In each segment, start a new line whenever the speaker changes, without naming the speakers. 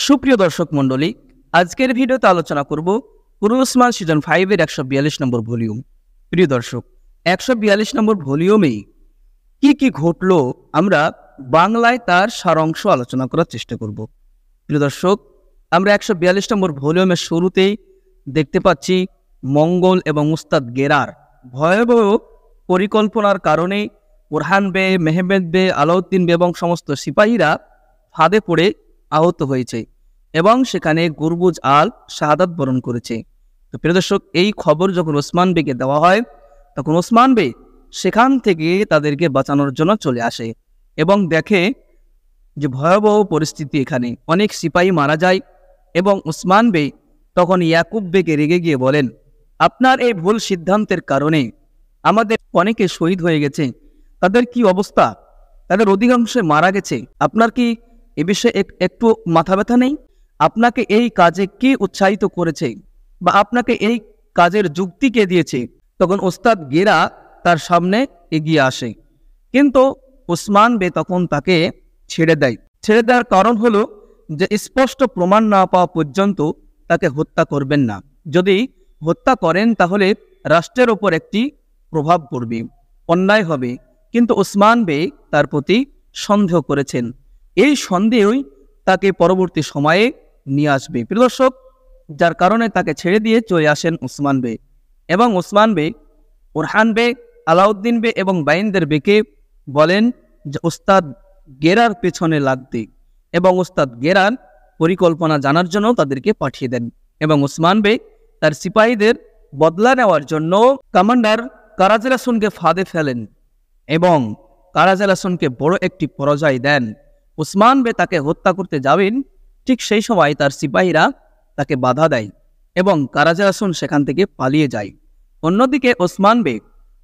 সুপ্রিয় দর্শক মণ্ডলী, আজকের ভিডিওতে আলোচনা করব কুরু ওসমান সিজন 5 এর 142 নম্বর ভলিউম। প্রিয় দর্শক, 142 নম্বর ভলিউমে কি কি ঘটলো আমরা বাংলায় তার সারাংশ আলোচনা করার চেষ্টা করব। প্রিয় দর্শক, আমরা 142 নম্বর ভলিউমের শুরুতেই দেখতে পাচ্ছি মঙ্গল এবং উস্তাদ গেরার ভয়াবহ পরিকল্পনার কারণে বুরহান বে, মেহমেদ বে, আলাউদ্দিন বে এবং সমস্ত সিপাহীরা ফাঁদে পড়ে আহত হয়েছে এবং সেখানে গুরবুজ আল শাহাদাত বরণ করেছে। তো প্রিয় দর্শক, এই খবর যখন ওসমান বেকে দেওয়া হয় তখন ওসমান বে সেখান থেকে তাদেরকে বাঁচানোর জন্য চলে আসে এবং দেখে যে ভয়াবহ পরিস্থিতি, এখানে অনেক সিপাহী মারা যায় এবং ওসমান বে তখন ইয়াকুব বেকে রেগে গিয়ে বলেন, আপনার এই ভুল সিদ্ধান্তের কারণে আমাদের অনেকে শহীদ হয়ে গেছে, তাদের কি অবস্থা, তাদের অধিকাংশে মারা গেছে, আপনার কি এ বিষয়ে একটু মাথা ব্যথা নেই? আপনাকে এই কাজে কে উৎসাহিত করেছে বা আপনাকে এই কাজের যুক্তি কে দিয়েছে? তখন ওস্তাদ গেরা তার সামনে এগিয়ে আসে, কিন্তু ওসমান বে তখন তাকে ছেড়ে দেয়। ছেড়ে দেওয়ার কারণ হলো যে স্পষ্ট প্রমাণ না পাওয়া পর্যন্ত তাকে হত্যা করবেন না। যদি হত্যা করেন তাহলে রাষ্ট্রের ওপর একটি প্রভাব পড়বে, অন্যায় হবে। কিন্তু ওসমান বে তার প্রতি সন্দেহ করেছেন, এই সন্দেহই তাকে পরবর্তী সময়ে নিয়ে আসবে। প্রিয় দর্শক, যার কারণে তাকে ছেড়ে দিয়ে চলে আসেন ওসমান বে এবং ওসমান বে বুরহান বে, আলাউদ্দিন বে এবং বাইন্দর বেকে বলেন যে ওস্তাদ গেরার পেছনে লাগতে এবং ওস্তাদ গেরার পরিকল্পনা জানার জন্য তাদেরকে পাঠিয়ে দেন এবং ওসমান বে তার সিপাহীদের বদলা নেওয়ার জন্য কমান্ডার কারাজ আল হাসানকে ফাঁদে ফেলেন এবং কারাজ আল হাসানকে বড় একটি পরাজয় দেন। ওসমান বে তাকে হত্যা করতে যাবেন, ঠিক সেই সময় তার সিপাহীরা তাকে বাধা দেয় এবং কারাজ আল হাসান সেখান থেকে পালিয়ে যায়। অন্যদিকে ওসমান বে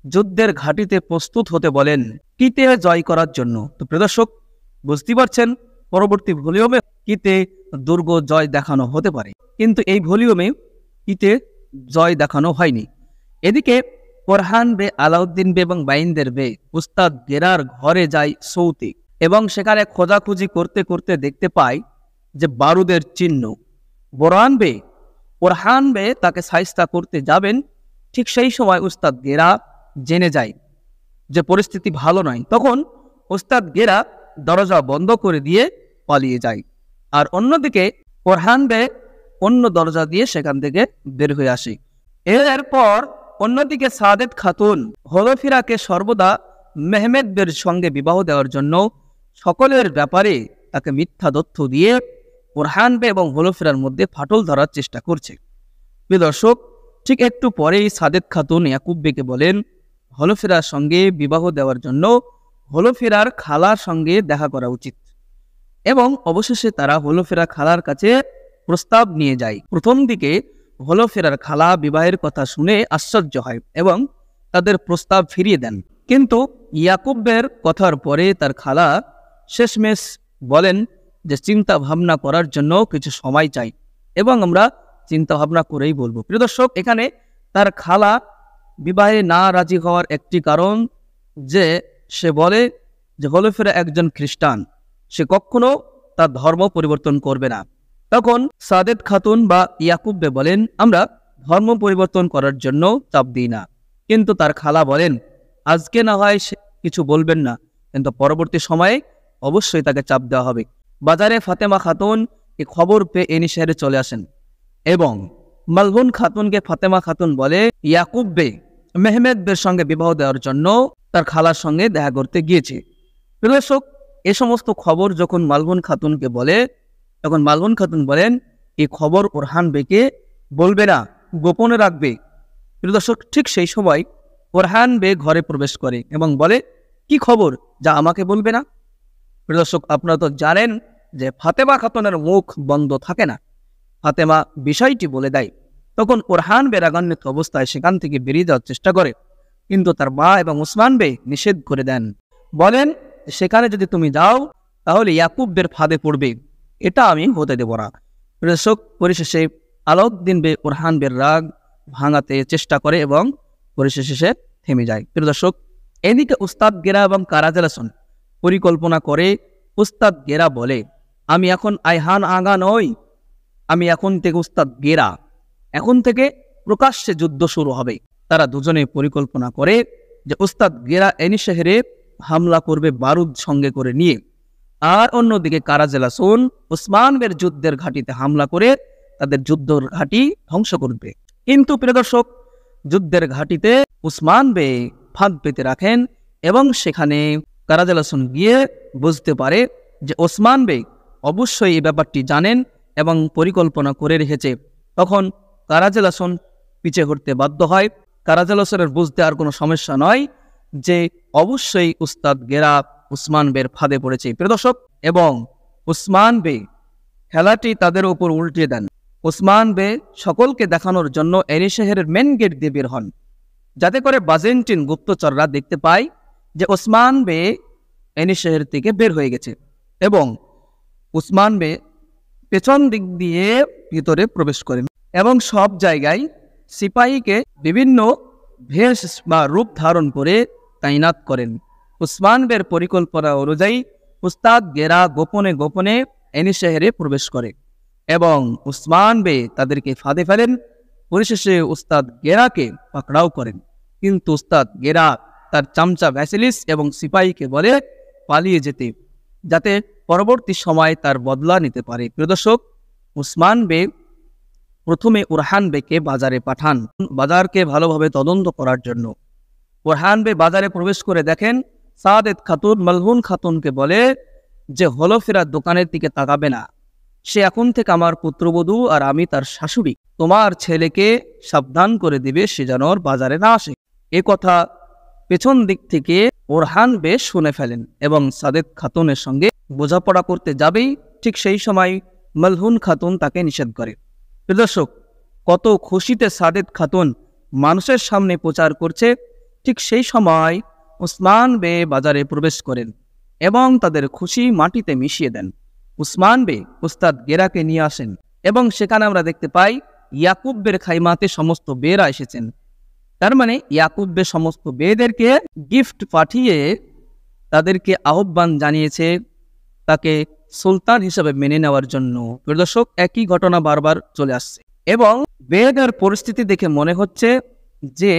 যুদ্ধের ঘাঁটিতে প্রস্তুত হতে বলেন কিতে জয় করার জন্য। তো প্রিয় দর্শক, বুঝতে পারছেন পরবর্তী ভলিউমে কিতে দুর্গ জয় দেখানো হতে পারে, কিন্তু এই ভলিউমে কিতে জয় দেখানো হয়নি। এদিকে বুরহান বে, আলাউদ্দিন বে এবং বাইন্দর বে উস্তাদ গেরার ঘরে যায় সৌতে এবং সেখানে খোঁজাখুঁজি করতে করতে দেখতে পায় যে বারুদের চিহ্ন। বুরহান বে তাকে শায়েস্তা করতে যাবেন, ঠিক সেই সময় উস্তাদ গেরা জেনে যায় যে পরিস্থিতি ভালো নয়। তখন উস্তাদ গেরা দরজা বন্ধ করে দিয়ে পালিয়ে যায়, আর অন্যদিকে বুরহান বে অন্য দরজা দিয়ে সেখান থেকে বের হয়ে আসে। এরপর অন্যদিকে সাদেত খাতুন হলফিরাকে সর্বদা মেহমেদ বের সঙ্গে বিবাহ দেওয়ার জন্য সকলের ব্যাপারে তাকে মিথ্যা তথ্য দিয়ে বুরহান বে এবং হলফিরার মধ্যে ফাটল ধরার চেষ্টা করছে। প্রিয় দর্শক, ঠিক একটু পরেই সাদেত খাতুন ইয়াকুব বেকে বলেন হলফিরার সঙ্গে বিবাহ দেওয়ার জন্য হলফিরার খালার সঙ্গে দেখা করা উচিত এবং অবশেষে তারা হলফিরা খালার কাছে প্রস্তাব নিয়ে যায়। প্রথম দিকে হলফিরার খালা বিবাহের কথা শুনে আশ্চর্য হয় এবং তাদের প্রস্তাব ফিরিয়ে দেন, কিন্তু ইয়াকুবের কথার পরে তার খালা শেষমেশ বলেন যে চিন্তা ভাবনা করার জন্য কিছু সময় চাই এবং আমরা চিন্তা ভাবনা করেই বলবো। প্রিয় দর্শক, এখানে তার খালা বিবাহে না রাজি হওয়ার একটি কারণ যে সে বলে যে হলফিরা একজন খ্রিস্টান, সে কখনো তার ধর্ম পরিবর্তন করবে না। তখন সাদেত খাতুন বা ইয়াকুব বে বলেন আমরা ধর্ম পরিবর্তন করার জন্য চাপ দিই না, কিন্তু তার খালা বলেন আজকে না হয় কিছু বলবেন না, কিন্তু পরবর্তী সময়ে অবশ্যই তাকে চাপ দেওয়া হবে। বাজারে ফাতেমা খাতুন এই খবর পেয়ে এনি শহরে চলে আসেন এবং মালহুন খাতুনকে ফাতেমা খাতুন বলে ইয়াকুব বে মেহমেদ বের সঙ্গে বিবাহ দেওয়ার জন্য তার খালার সঙ্গে দেখা করতে গিয়েছে। প্রিয় দর্শক, এ সমস্ত খবর যখন মালহুন খাতুনকে বলে তখন মালহুন খাতুন বলেন এই খবর বুরহান বেকে বলবে না, গোপনে রাখবে। প্রিয় দর্শক, ঠিক সেই সময় বুরহান বে ঘরে প্রবেশ করে এবং বলে কি খবর যা আমাকে বলবে না? প্রিয় দর্শক, আপনারা তো জানেন যে ফাতেমা খাতুনের মুখ বন্ধ থাকে না, ফাতেমা বিষয়টি বলে দেয়। তখন বুরহান বে রাগান্বিত অবস্থায় সেখান থেকে বেরিয়ে যাওয়ার চেষ্টা করে, কিন্তু তার মা এবং ওসমান বে নিষেধ করে দেন, বলেন সেখানে যদি তুমি যাও তাহলে ইয়াকুব বের ফাঁদে পড়বে, এটা আমি হতে দেব না। দর্শক, পরিশেষে আলাউদ্দিন বে বুরহান বের রাগ ভাঙাতে চেষ্টা করে এবং পরিশেষে সে থেমে যায়। প্রিয় দর্শক, এদিকে উস্তাদ গেরা এবং কারাজ আল হাসান পরিকল্পনা করে। উস্তাদ গেরা বলে আমি এখন আইহান আগা নই, আমি এখন থেকে উস্তাদ গেরা, এখন থেকে প্রকাশ্যে যুদ্ধ শুরু হবে। তারা দুজনে পরিকল্পনা করে যে উস্তাদ গেরা এনি শহরে হামলা করবে বারুদ সঙ্গে করে নিয়ে, আর অন্যদিকে কারাজেলাসুন উসমান বের যুদ্ধের ঘাঁটিতে হামলা করে তাদের যুদ্ধের ঘাঁটি ধ্বংস করবে। কিন্তু প্রিয় দর্শক, যুদ্ধের ঘাঁটিতে উসমান বে ফাঁদ পেতে রাখেন এবং সেখানে কারাজেলাসুন গিয়ে বুঝতে পারে যে ওসমান বে অবশ্যই এই ব্যাপারটি জানেন এবং পরিকল্পনা করে রেখেছে। তখন কারাজেলাসুন পিছে হটতে বাধ্য হয়। কারাজেলাসুনের বুঝতে আর কোনো সমস্যা নয় যে অবশ্যই উস্তাদ গেরা উসমান বের ফাঁদে পড়েছে প্রিয় দর্শক, এবং উসমান বে খেলাটি তাদের উপর উল্টে দেন। উসমান বে সকলকে দেখানোর জন্য এনি শহরের মেন গেট দিয়ে বের হন, যাতে করে বাজেন্টিন গুপ্তচররা দেখতে পায় যে ওসমান বে এনি শহর থেকে বের হয়ে গেছে, এবং উসমান বে পেছন দিক দিয়ে ভিতরে প্রবেশ করেন এবং সব জায়গায় সিপাহীকে বিভিন্ন ভেষ বা রূপ ধারণ করে তাইনাত করেন। উসমান বের পরিকল্পনা অনুযায়ী উস্তাদ গেরা গোপনে গোপনে এনি শহরে প্রবেশ করে এবং উসমান বে তাদেরকে ফাঁদে ফেলেন। পরিশেষে উস্তাদ গেরাকে পাকড়াও করেন, কিন্তু উস্তাদ গেরা তার চামচা ভ্যাসিলিস এবং সিপাহীকে বলে পালিয়ে যেতে, যাতে পরবর্তী সময় তার বদলা নিতে পারে। প্রিয় দর্শক, উসমান বে প্রথমে উরহান বেকে বাজারে পাঠান বাজারকে ভালোভাবে তদন্ত করার জন্য। উরহান বে বাজারে প্রবেশ করে দেখেন সাদেত খাতুন মালহুন খাতুনকে বলে যে হলফেরার দোকানের দিকে তাকাবে না, সে এখন থেকে আমার পুত্রবধূ আর আমি তার শাশুড়ি, তোমার ছেলেকে সাবধান করে দিবে সে যেন বাজারে না আসে। এ কথা পেছন দিক থেকে ওরহান বে শুনে ফেলেন এবং সাদেত খাতুনের সঙ্গে বোঝাপড়া করতে যাবেই, ঠিক সেই সময় মালহুন খাতুন তাকে নিষেধ করে। দর্শক, কত খুশিতে সাদেত খাতুন মানুষের সামনে প্রচার করছে, ঠিক সেই সময় উসমান বে বাজারে প্রবেশ করেন এবং তাদের খুশি মাটিতে মিশিয়ে দেন। উসমান বে উস্তাদ গেরাকে নিয়ে আসেন এবং সেখানে আমরা দেখতে পাই ইয়াকুব বের খাইমাতে সমস্ত বেরা এসেছেন। তার মানে ইয়াকুব বে সমস্ত বেদেরকে গিফট পাঠিয়ে তাদেরকে আহ্বান জানিয়েছে তাকে সুলতান হিসেবে মেনে নেওয়ার জন্য। দর্শক, একই ঘটনা বারবার চলে আসছে এবং বেদের পরিস্থিতি দেখে মনে হচ্ছে যে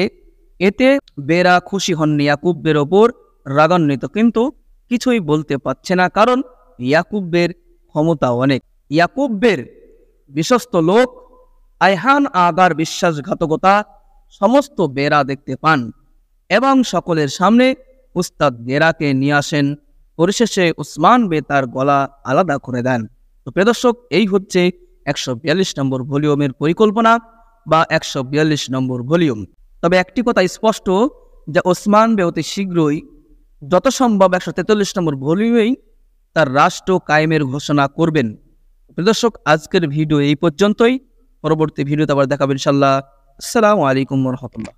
এতে বেরা খুশি হননি, ইয়াকুব বের ওপর রাগান্বিত, কিন্তু কিছুই বলতে পারছে না, কারণ ইয়াকুব বের ক্ষমতা অনেক। ইয়াকুব বের বিশ্বস্ত লোক আইহান আগার বিশ্বাসঘাতকতা সমস্ত বেরা দেখতে পান এবং সকলের সামনে উস্তাদ গেরাকে নিয়ে আসেন। পরিশেষে উসমান বে তার গলা আলাদা করে দেন। তো প্রিয় দর্শক, এই হচ্ছে 142 নম্বর ভলিউমের পরিকল্পনা বা 142 নম্বর ভলিউম। তবে একটি কথা স্পষ্ট যে ওসমান বে অতি শীঘ্রই যত সম্ভব 143 নম্বর ভলিউমেই তার রাষ্ট্র কায়েমের ঘোষণা করবেন। প্রিয় দর্শক, আজকের ভিডিও এই পর্যন্তই। পরবর্তী ভিডিওতে আবার দেখাবেন ইনশাআল্লাহ। আসসালামু আলাইকুম ওয়া রাহমাতুল্লাহ।